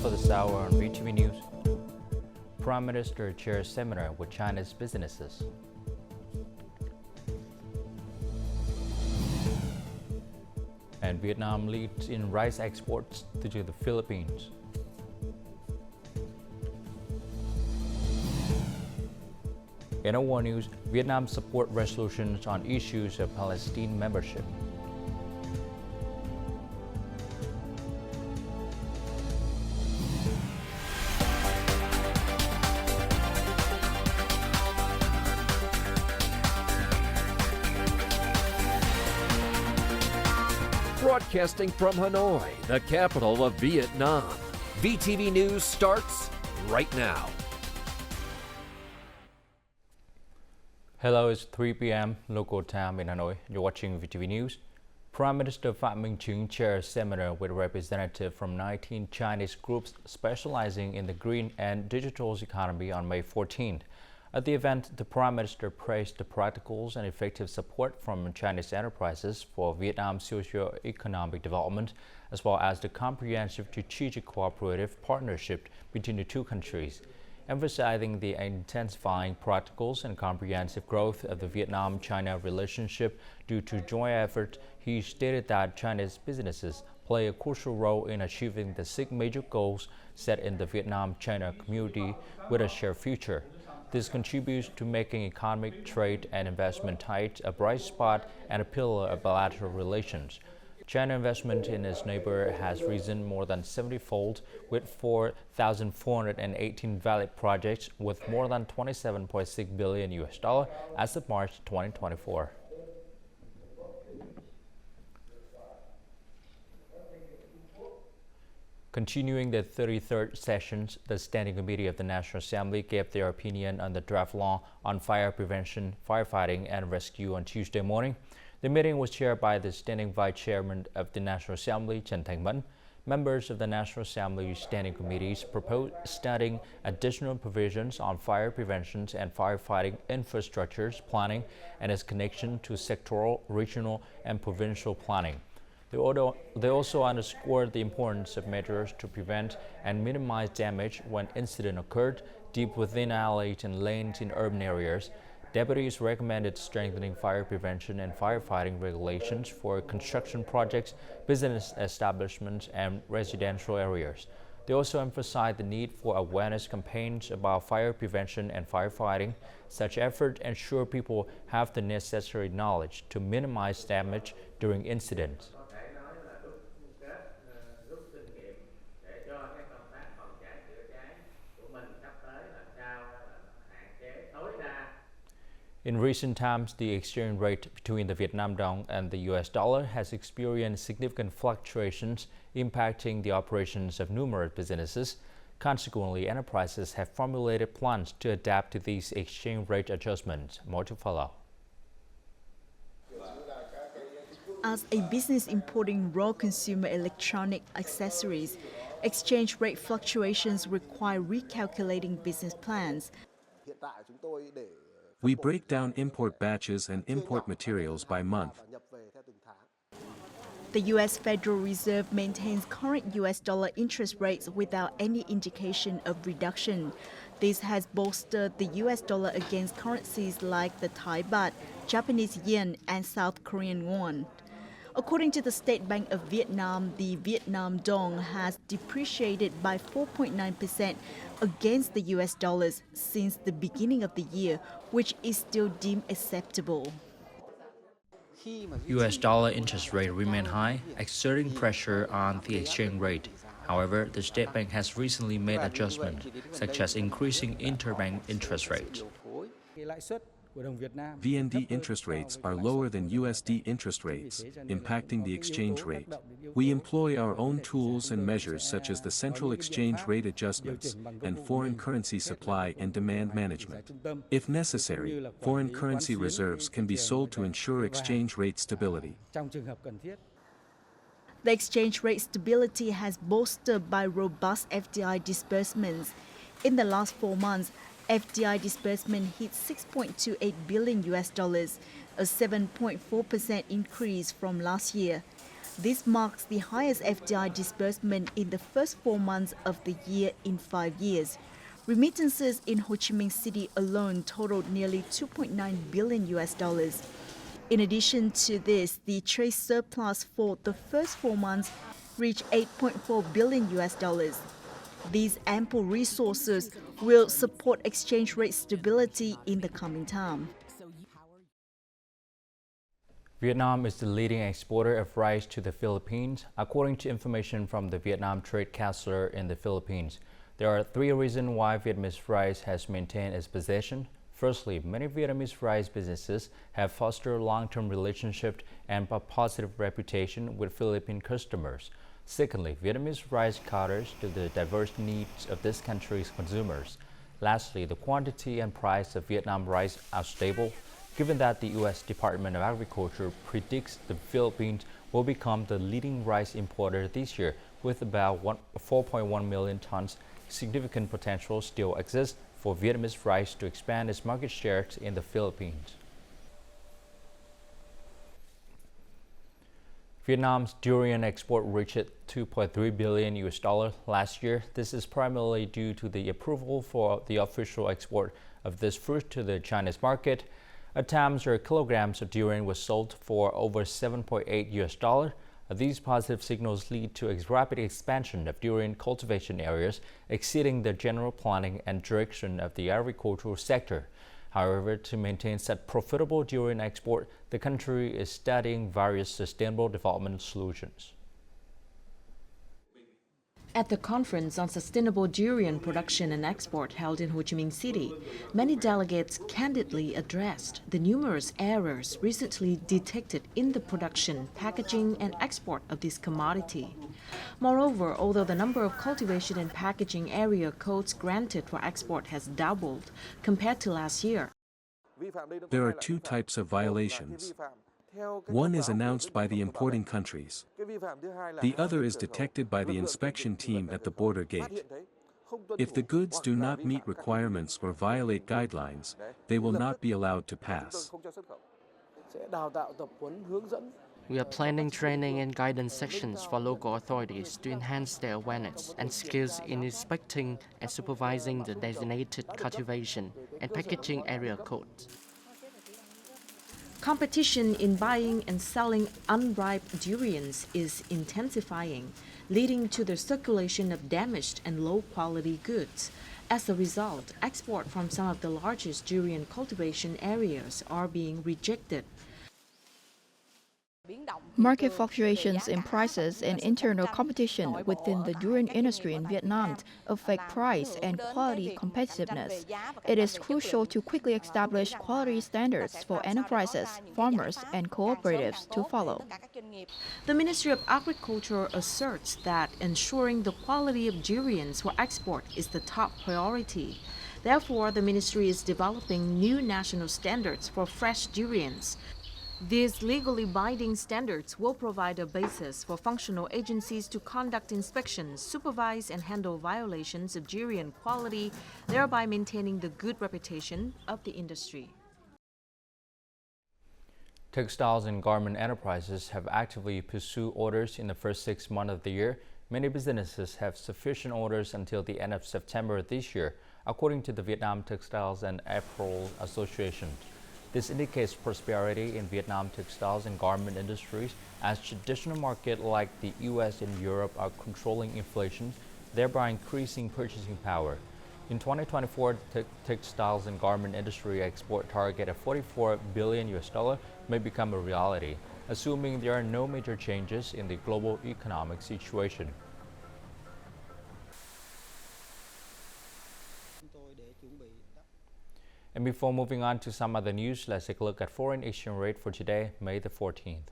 for this hour on VTV News. Prime Minister chairs seminar with China's businesses. And Vietnam leads in rice exports to the Philippines. In our war news, Vietnam support resolutions on issues of Palestine membership. Broadcasting from Hanoi, the capital of Vietnam. VTV News starts right now. Hello, it's 3 p.m. local time in Hanoi. You're watching VTV News. Prime Minister Phie chairs seminar with representatives from 19 Chinese groups specializing in the green and digital economy on May 14th. At the event, the Prime Minister praised the practical and effective support from Chinese enterprises for Vietnam's socio-economic development, as well as the comprehensive strategic cooperative partnership between the two countries. Emphasizing the intensifying practical and comprehensive growth of the Vietnam-China relationship due to joint effort, he stated that Chinese businesses play a crucial role in achieving the 6 major goals set in the Vietnam-China community with a shared future. This contributes to making economic, trade, and investment tight a bright spot and a pillar of bilateral relations. China investment in its neighbor has risen more than 70-fold, with 4,418 valid projects with more than $27.6 billion as of March 2024. Continuing the 33rd sessions, the Standing Committee of the National Assembly gave their opinion on the draft law on fire prevention, firefighting, and rescue on Tuesday morning. The meeting was chaired by the Standing Vice Chairman of the National Assembly, Trần Thanh Mẫn. Members of the National Assembly Standing Committees proposed studying additional provisions on fire prevention and firefighting infrastructures planning and its connection to sectoral, regional, and provincial planning. They also underscored the importance of measures to prevent and minimize damage when incident occurred deep within alleys and lanes in urban areas. Deputies recommended strengthening fire prevention and firefighting regulations for construction projects, business establishments, and residential areas. They also emphasized the need for awareness campaigns about fire prevention and firefighting. Such efforts ensure people have the necessary knowledge to minimize damage during incidents. In recent times, the exchange rate between the Vietnam dong and the US dollar has experienced significant fluctuations, impacting the operations of numerous businesses. Consequently, enterprises have formulated plans to adapt to these exchange rate adjustments. More to follow. As a business importing raw consumer electronic accessories, exchange rate fluctuations require recalculating business plans. We break down import batches and import materials by month. The U.S. Federal Reserve maintains current U.S. dollar interest rates without any indication of reduction. This has bolstered the U.S. dollar against currencies like the Thai baht, Japanese yen, and South Korean won. According to the State Bank of Vietnam, the Vietnam dong has depreciated by 4.9% against the US dollars since the beginning of the year, which is still deemed acceptable. US dollar interest rate remain high, exerting pressure on the exchange rate. However, the State Bank has recently made adjustments, such as increasing interbank interest rates. VND interest rates are lower than USD interest rates, impacting the exchange rate. We employ our own tools and measures such as the central exchange rate adjustments and foreign currency supply and demand management. If necessary, foreign currency reserves can be sold to ensure exchange rate stability. The exchange rate stability has bolstered by robust FDI disbursements. In the last 4 months, FDI disbursement hit $6.28 billion, a 7.4% increase from last year. This marks the highest FDI disbursement in the first 4 months of the year in 5 years. Remittances in Ho Chi Minh City alone totaled nearly $2.9 billion. In addition to this, the trade surplus for the first 4 months reached $8.4 billion. These ample resources will support exchange rate stability in the coming time. Vietnam is the leading exporter of rice to the Philippines, according to information from the Vietnam Trade Council in the Philippines. There are 3 reasons why Vietnamese rice has maintained its position. Firstly, many Vietnamese rice businesses have fostered long-term relationships and a positive reputation with Philippine customers. Secondly, Vietnamese rice caters to the diverse needs of this country's consumers. Lastly, the quantity and price of Vietnam rice are stable. Given that the U.S. Department of Agriculture predicts the Philippines will become the leading rice importer this year with about 4.1 million tons, significant potential still exists for Vietnamese rice to expand its market share in the Philippines. Vietnam's durian export reached $2.3 billion last year. This is primarily due to the approval for the official export of this fruit to the Chinese market. At times, kilograms of durian was sold for over $7.8. These positive signals lead to a rapid expansion of durian cultivation areas, exceeding the general planning and direction of the agricultural sector. However, to maintain such profitable durian export, the country is studying various sustainable development solutions. At the conference on sustainable durian production and export held in Ho Chi Minh City, many delegates candidly addressed the numerous errors recently detected in the production, packaging, and export of this commodity. Moreover, although the number of cultivation and packaging area codes granted for export has doubled compared to last year, There are 2 types of violations. One is announced by the importing countries. The other is detected by the inspection team at the border gate. If the goods do not meet requirements or violate guidelines, they will not be allowed to pass. We are planning training and guidance sections for local authorities to enhance their awareness and skills in inspecting and supervising the designated cultivation and packaging area codes. competition in buying and selling unripe durians is intensifying, leading to the circulation of damaged and low-quality goods. As a result, export from some of the largest durian cultivation areas are being rejected. Market fluctuations in prices and internal competition within the durian industry in Vietnam affect price and quality competitiveness. It is crucial to quickly establish quality standards for enterprises, farmers, and cooperatives to follow. The Ministry of Agriculture asserts that ensuring the quality of durians for export is the top priority. Therefore, the ministry is developing new national standards for fresh durians. These legally binding standards will provide a basis for functional agencies to conduct inspections, supervise and handle violations of durian quality, thereby maintaining the good reputation of the industry. Textiles and garment enterprises have actively pursued orders in the first 6 months of the year. Many businesses have sufficient orders until the end of September this year, according to the Vietnam Textiles and Apparel Association. This indicates prosperity in Vietnam textiles and garment industries as traditional markets like the US and Europe are controlling inflation, thereby increasing purchasing power. In 2024, the textiles and garment industry export target of $44 billion may become a reality, assuming there are no major changes in the global economic situation. And before moving on to some other news, let's take a look at foreign exchange rate for today, May the 14th.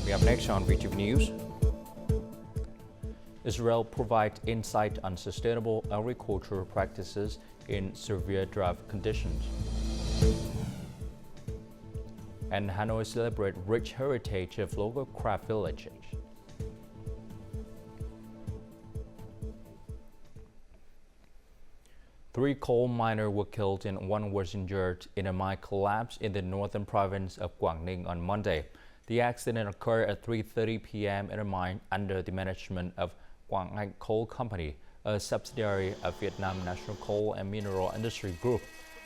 Coming up next on VTV News. Israel provides insight on sustainable agricultural practices in severe drought conditions. And Hanoi celebrates rich heritage of local craft villages. Three coal miners were killed and one was injured in a mine collapse in the northern province of Quảng Ninh on Monday. The accident occurred at 3:30 p.m. in a mine under the management of Quảng Ninh Coal Company, a subsidiary of Vietnam National Coal and Mineral Industry Group.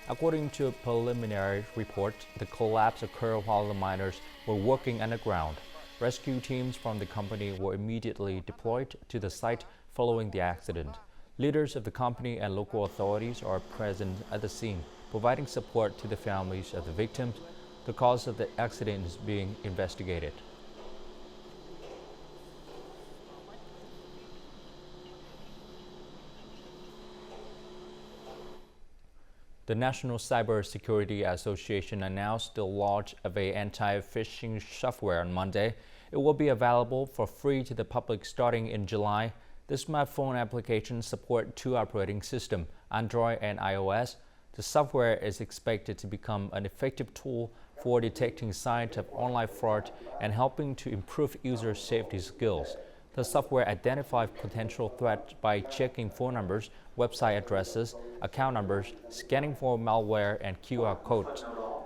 According to a preliminary report, the collapse occurred while the miners were working underground. Rescue teams from the company were immediately deployed to the site following the accident. Leaders of the company and local authorities are present at the scene, providing support to the families of the victims. The cause of the accident is being investigated. The National Cybersecurity Association announced the launch of an anti-phishing software on Monday. It will be available for free to the public starting in July. The smartphone application supports two operating systems, Android and iOS. The software is expected to become an effective tool for detecting signs of online fraud and helping to improve user safety skills. The software identifies potential threats by checking phone numbers, website addresses, account numbers, scanning for malware, and QR codes.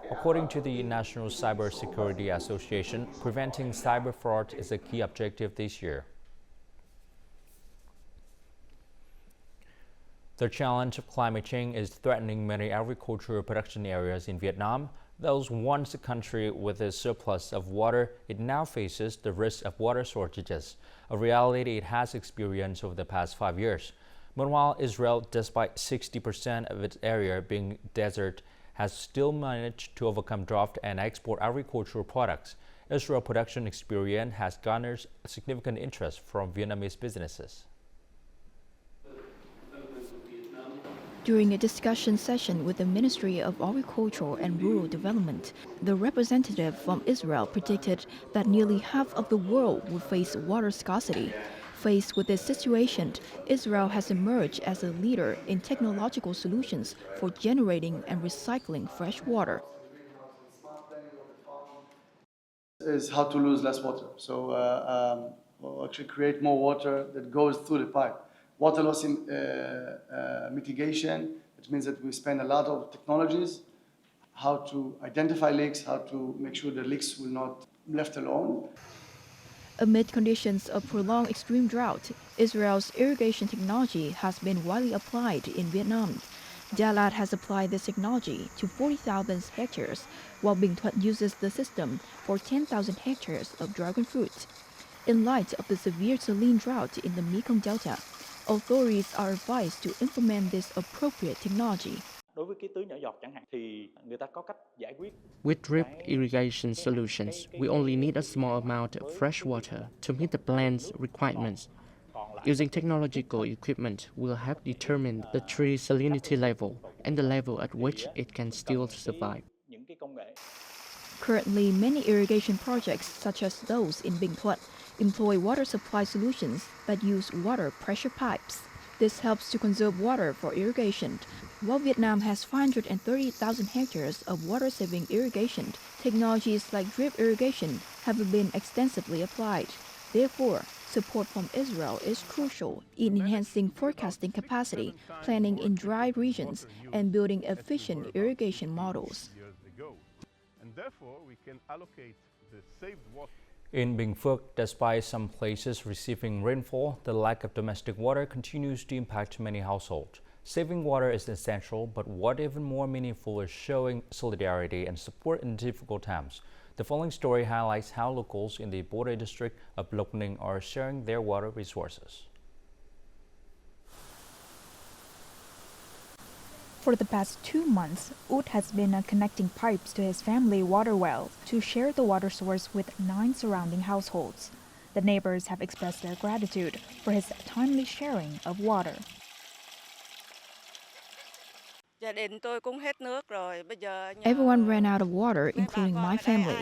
According to the National Cybersecurity Association, preventing cyber fraud is a key objective this year. The challenge of climate change is threatening many agricultural production areas in Vietnam. Though once a country with a surplus of water, it now faces the risk of water shortages, a reality it has experienced over the past 5 years. Meanwhile, Israel, despite 60% of its area being desert, has still managed to overcome drought and export agricultural products. Israel production experience has garnered significant interest from Vietnamese businesses. During a discussion session with the Ministry of Agriculture and Rural Development, the representative from Israel predicted that nearly half of the world will face water scarcity. Faced with this situation, Israel has emerged as a leader in technological solutions for generating and recycling fresh water. Is how to lose less water. So actually create more water that goes through the pipe. Water loss mitigation, it means that we spend a lot of technologies, how to identify leaks, how to make sure the leaks will not be left alone. Amid conditions of prolonged extreme drought, Israel's irrigation technology has been widely applied in Vietnam. Dalat has applied this technology to 40,000 hectares, while Binh Thuận uses the system for 10,000 hectares of dragon fruit. In light of the severe saline drought in the Mekong Delta, authorities are advised to implement this appropriate technology. With drip irrigation solutions, we only need a small amount of fresh water to meet the plant's requirements. Using technological equipment will help determine the tree salinity level and the level at which it can still survive. Currently, many irrigation projects, such as those in Binh Thuận, employ water supply solutions that use water pressure pipes. This helps to conserve water for irrigation. While Vietnam has 530,000 hectares of water-saving irrigation, technologies like drip irrigation have been extensively applied. Therefore, support from Israel is crucial in enhancing forecasting capacity, planning in dry regions, and building efficient irrigation models. In Phuc, despite some places receiving rainfall, the lack of domestic water continues to impact many households. Saving water is essential, but what even more meaningful is showing solidarity and support in difficult times. The following story highlights how locals in the border district of Loc Ninh are sharing their water resources. For the past 2 months, Ut has been connecting pipes to his family water well to share the water source with 9 surrounding households. The neighbors have expressed their gratitude for his timely sharing of water. Everyone ran out of water, including my family.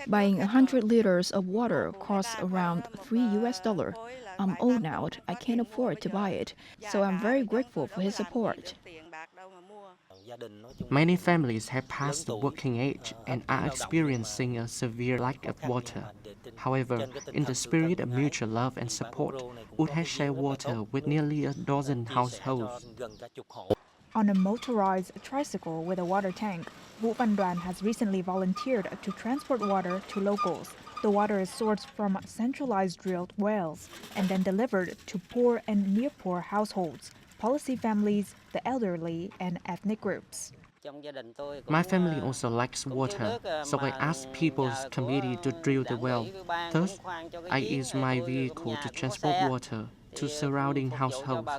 Buying 100 liters of water costs around $3. I'm old now, I can't afford to buy it, so I'm very grateful for his support. Many families have passed the working age and are experiencing a severe lack of water. However, in the spirit of mutual love and support, Phuc has shared water with nearly a dozen households. On a motorized tricycle with a water tank, Vũ Văn Đoàn has recently volunteered to transport water to locals. The water is sourced from centralized drilled wells and then delivered to poor and near-poor households, policy families, the elderly, and ethnic groups. My family also lacks water, so I asked People's Committee to drill the well. Thus, I use my vehicle to transport water to surrounding households.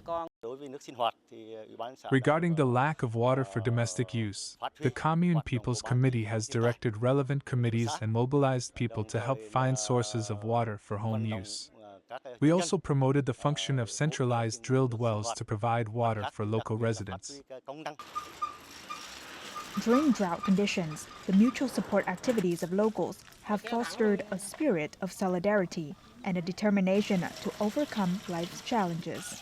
Regarding the lack of water for domestic use, the Commune People's Committee has directed relevant committees and mobilized people to help find sources of water for home use. We also promoted the function of centralized drilled wells to provide water for local residents. During drought conditions, the mutual support activities of locals have fostered a spirit of solidarity and a determination to overcome life's challenges.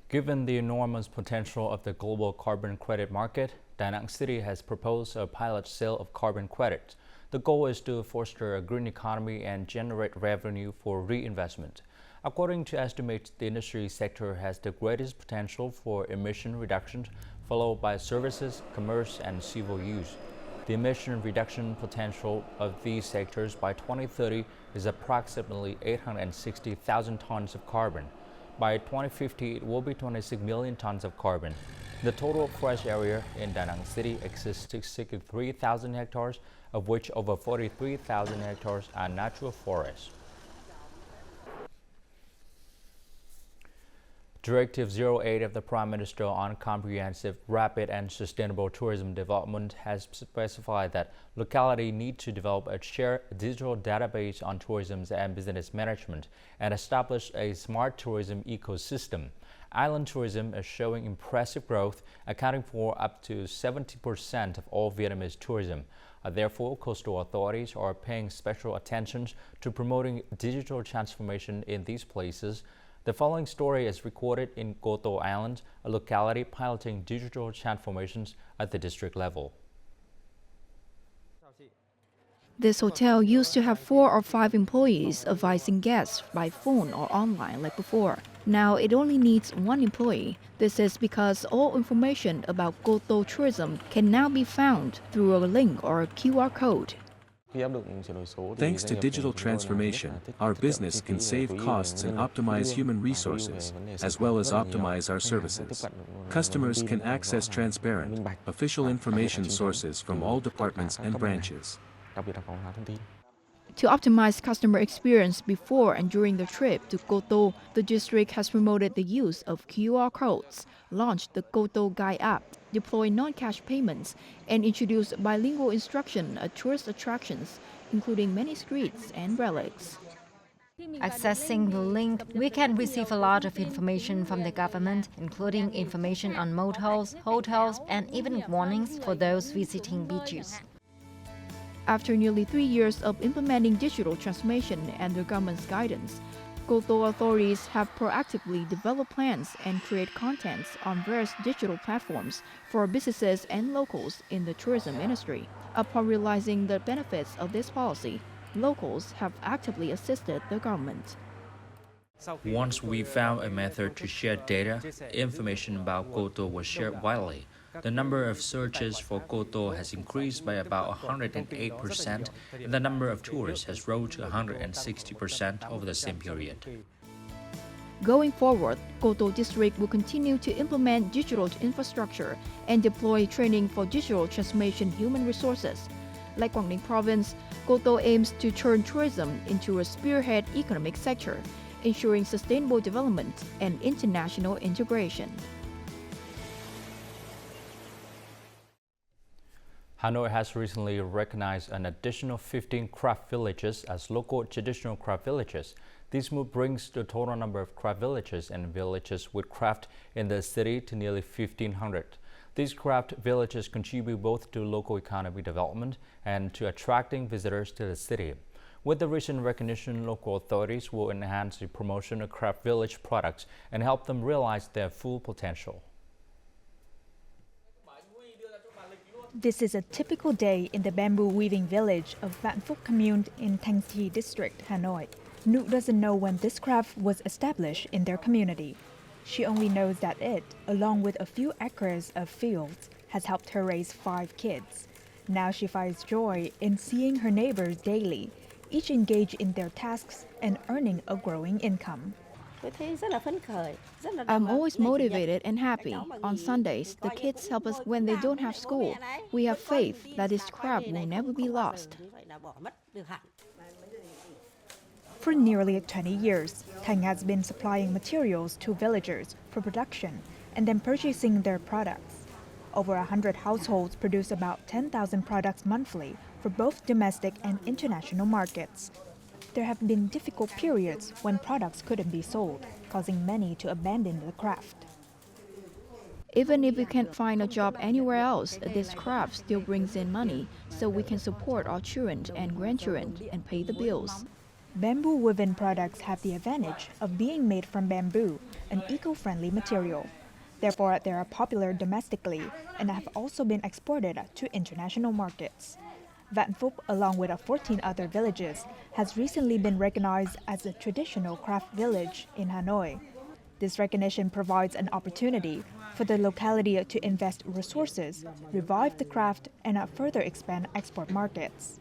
Given the enormous potential of the global carbon credit market, Da Nang City has proposed a pilot sale of carbon credits. The goal is to foster a green economy and generate revenue for reinvestment. According to estimates, the industry sector has the greatest potential for emission reductions, followed by services, commerce, and civil use. The emission reduction potential of these sectors by 2030 is approximately 860,000 tons of carbon. By 2050, it will be 26 million tons of carbon. The total forest area in Da Nang City exists to 63,000 hectares, of which over 43,000 hectares are natural forests. Directive 08 of the Prime Minister on Comprehensive, Rapid and Sustainable Tourism Development has specified that localities need to develop a shared digital database on tourism and business management and establish a smart tourism ecosystem. Island tourism is showing impressive growth, accounting for up to 70% of all Vietnamese tourism. Therefore, coastal authorities are paying special attention to promoting digital transformation in these places. The following story is recorded in Co Tô Island, a locality piloting digital transformations at the district level. This hotel used to have 4 or 5 employees advising guests by phone or online like before. Now it only needs 1 employee. This is because all information about Co Tô tourism can now be found through a link or a QR code. Thanks to digital transformation, our business can save costs and optimize human resources, as well as optimize our services. Customers can access transparent, official information sources from all departments and branches. To optimize customer experience before and during the trip to Co Tô, the district has promoted the use of QR codes, launched the Co Tô Guide app, deployed non-cash payments, and introduced bilingual instruction at tourist attractions, including many streets and relics. Accessing the link, we can receive a lot of information from the government, including information on motels, hotels, and even warnings for those visiting beaches. After nearly 3 years of implementing digital transformation and the government's guidance, Co Tô authorities have proactively developed plans and create contents on various digital platforms for businesses and locals in the tourism industry. Upon realizing the benefits of this policy, locals have actively assisted the government. Once we found a method to share data, information about Co Tô was shared widely. The number of searches for Co Tô has increased by about 108%, and the number of tourists has rose to 160% over the same period. Going forward, Co Tô District will continue to implement digital infrastructure and deploy training for digital transformation human resources. Like Quảng Ninh Province, Co Tô aims to turn tourism into a spearhead economic sector, ensuring sustainable development and international integration. Hanoi has recently recognized an additional 15 craft villages as local traditional craft villages. This move brings the total number of craft villages and villages with craft in the city to nearly 1,500. These craft villages contribute both to local economic development and to attracting visitors to the city. With the recent recognition, local authorities will enhance the promotion of craft village products and help them realize their full potential. This is a typical day in the bamboo weaving village of Phuc commune in Thanh Thi district, Hanoi. Nuk doesn't know when this craft was established in their community. She only knows that it, along with a few acres of fields, has helped her raise 5 kids. Now she finds joy in seeing her neighbors daily, each engaged in their tasks and earning a growing income. I'm always motivated and happy. On Sundays, the kids help us when they don't have school. We have faith that this craft will never be lost. For nearly 20 years, Thanh has been supplying materials to villagers for production and then purchasing their products. Over 100 households produce about 10,000 products monthly for both domestic and international markets. There have been difficult periods when products couldn't be sold, causing many to abandon the craft. Even if we can't find a job anywhere else, this craft still brings in money, so we can support our children and grandchildren and pay the bills. Bamboo woven products have the advantage of being made from bamboo, an eco-friendly material. Therefore, they are popular domestically and have also been exported to international markets. Phuc, along with 14 other villages, has recently been recognized as a traditional craft village in Hanoi. This recognition provides an opportunity for the locality to invest resources, revive the craft, and further expand export markets.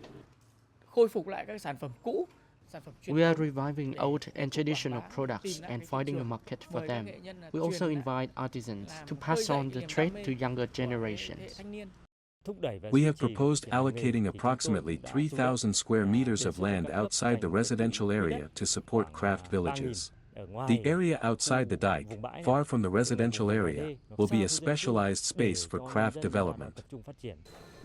We are reviving old and traditional products and finding a market for them. We also invite artisans to pass on the trade to younger generations. We have proposed allocating approximately 3,000 square meters of land outside the residential area to support craft villages. The area outside the dike, far from the residential area, will be a specialized space for craft development.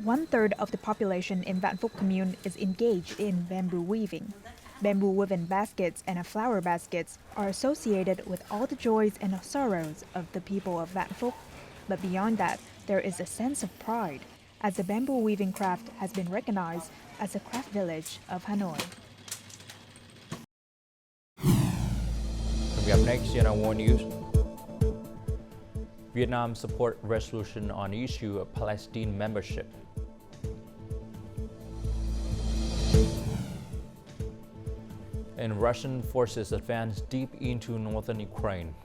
1/3 of the population in Phuc commune is engaged in bamboo weaving. Bamboo woven baskets and flower baskets are associated with all the joys and sorrows of the people of Phuc. But beyond that, there is a sense of pride, as the bamboo weaving craft has been recognized as a craft village of Hanoi. Coming up next in our World News, Vietnam support resolution on issue of Palestine membership. And Russian forces advance deep into northern Ukraine.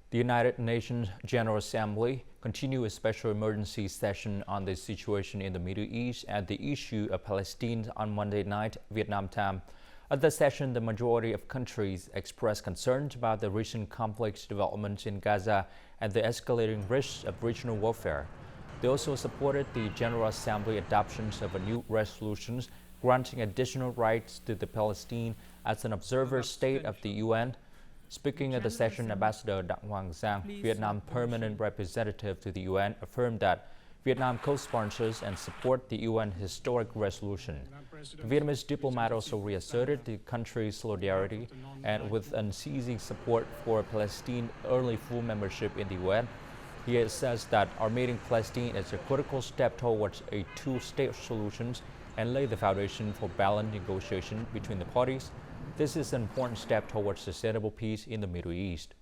The United Nations General Assembly continued a special emergency session on the situation in the Middle East and the issue of Palestine on Monday night, Vietnam time. At the session, the majority of countries expressed concerns about the recent complex developments in Gaza and the escalating risks of regional warfare. They also supported the General Assembly adoptions of a new resolutions granting additional rights to the Palestine as an observer state of the UN. Speaking at the session, Ambassador Đặng Hoàng Giang, Vietnam permanent representative to the UN, affirmed that Vietnam co-sponsors and support the UN historic resolution. The Vietnamese diplomat also reasserted the country's solidarity and with unceasing support for Palestine early full membership in the UN. He says that admitting Palestine is a critical step towards a two-state solution and lay the foundation for balanced negotiation between the parties. This is an important step towards sustainable peace in the Middle East.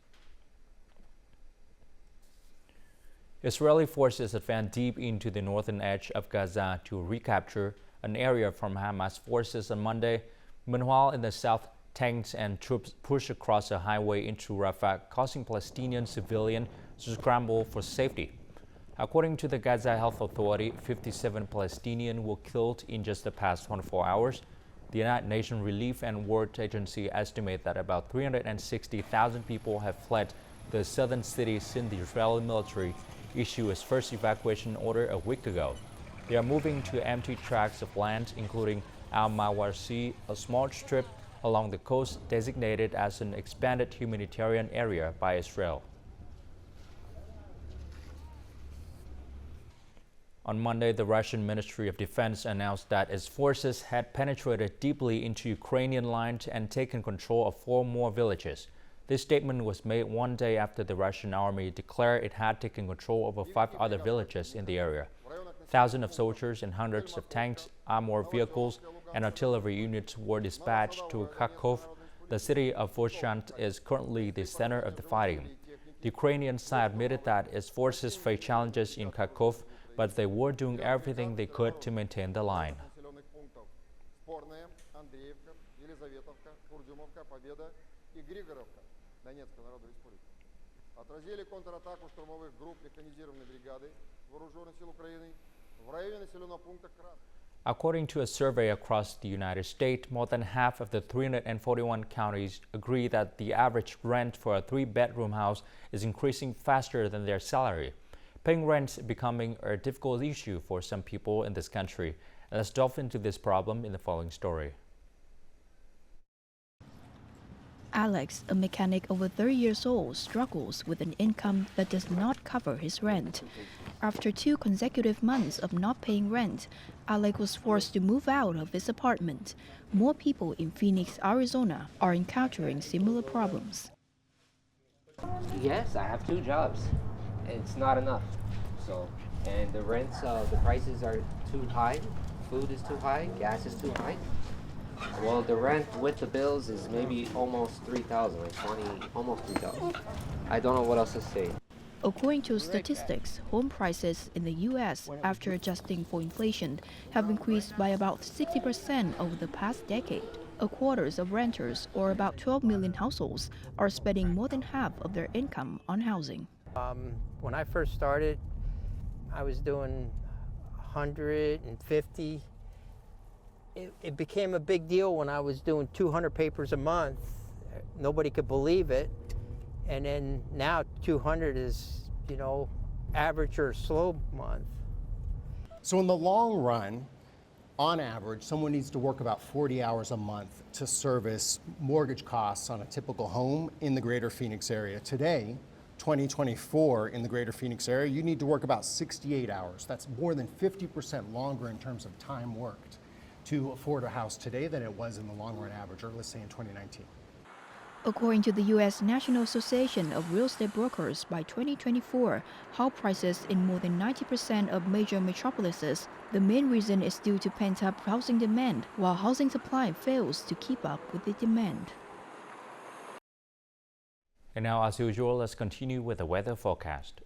Israeli forces advanced deep into the northern edge of Gaza to recapture an area from Hamas forces on Monday. Meanwhile, in the south, tanks and troops pushed across a highway into Rafah, causing Palestinian civilians to scramble for safety. According to the Gaza Health Authority, 57 Palestinians were killed in just the past 24 hours. The United Nations Relief and World Agency estimate that about 360,000 people have fled the southern city since the Israeli military issued its first evacuation order a week ago. They are moving to empty tracts of land, including Al-Mawarsi, a small strip along the coast designated as an expanded humanitarian area by Israel. On Monday, the Russian Ministry of Defense announced that its forces had penetrated deeply into Ukrainian lines and taken control of 4 more villages. This statement was made one day after the Russian army declared it had taken control over 5 other villages in the area. Thousands of soldiers and hundreds of tanks, armored vehicles, and artillery units were dispatched to Kharkov. The city of Xuan is currently the center of the fighting. The Ukrainian side admitted that its forces faced challenges in Kharkov, but they were doing everything they could to maintain the line. According to a survey across the United States, more than half of the 341 counties agree that the average rent for a 3-bedroom house is increasing faster than their salary. Paying rent is becoming a difficult issue for some people in this country. Let's delve into this problem in the following story. Alex, a mechanic over 30 years old, struggles with an income that does not cover his rent. After 2 consecutive months of not paying rent, Alex was forced to move out of his apartment. More people in Phoenix, Arizona are encountering similar problems. Yes, I have 2 jobs. It's not enough. And the rents, the prices are too high. Food is too high. Gas is too high. Well, the rent with the bills is maybe almost 3,000, like 20, almost 3,000. I don't know what else to say. According to statistics, home prices in the U.S., after adjusting for inflation, have increased by about 60% over the past decade. A quarter of renters, or about 12 million households, are spending more than half of their income on housing. When I first started, I was doing 150. It became a big deal when I was doing 200 papers a month. Nobody could believe it. And then now 200 is, average or slow month. So in the long run, on average, someone needs to work about 40 hours a month to service mortgage costs on a typical home in the greater Phoenix area. Today, 2024, in the greater Phoenix area, you need to work about 68 hours. That's more than 50% longer in terms of time worked to afford a house today than it was in the long run average, or let's say in 2019. According to the U.S. National Association of Real Estate Brokers, by 2024, house prices in more than 90% of major metropolises. The main reason is due to pent-up housing demand, while housing supply fails to keep up with the demand. And now, as usual, let's continue with the weather forecast.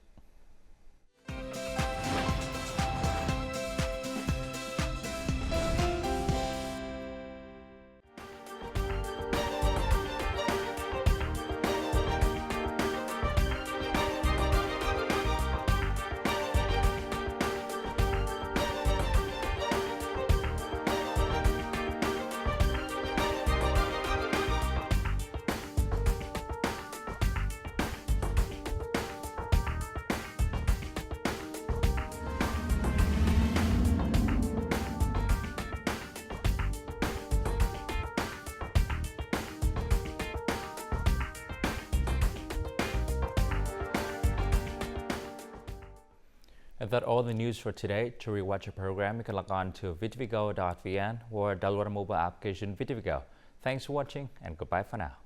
And that's all the news for today. To rewatch the program, you can log on to VTVgo.vn or download a mobile application VTVgo. Thanks for watching and goodbye for now.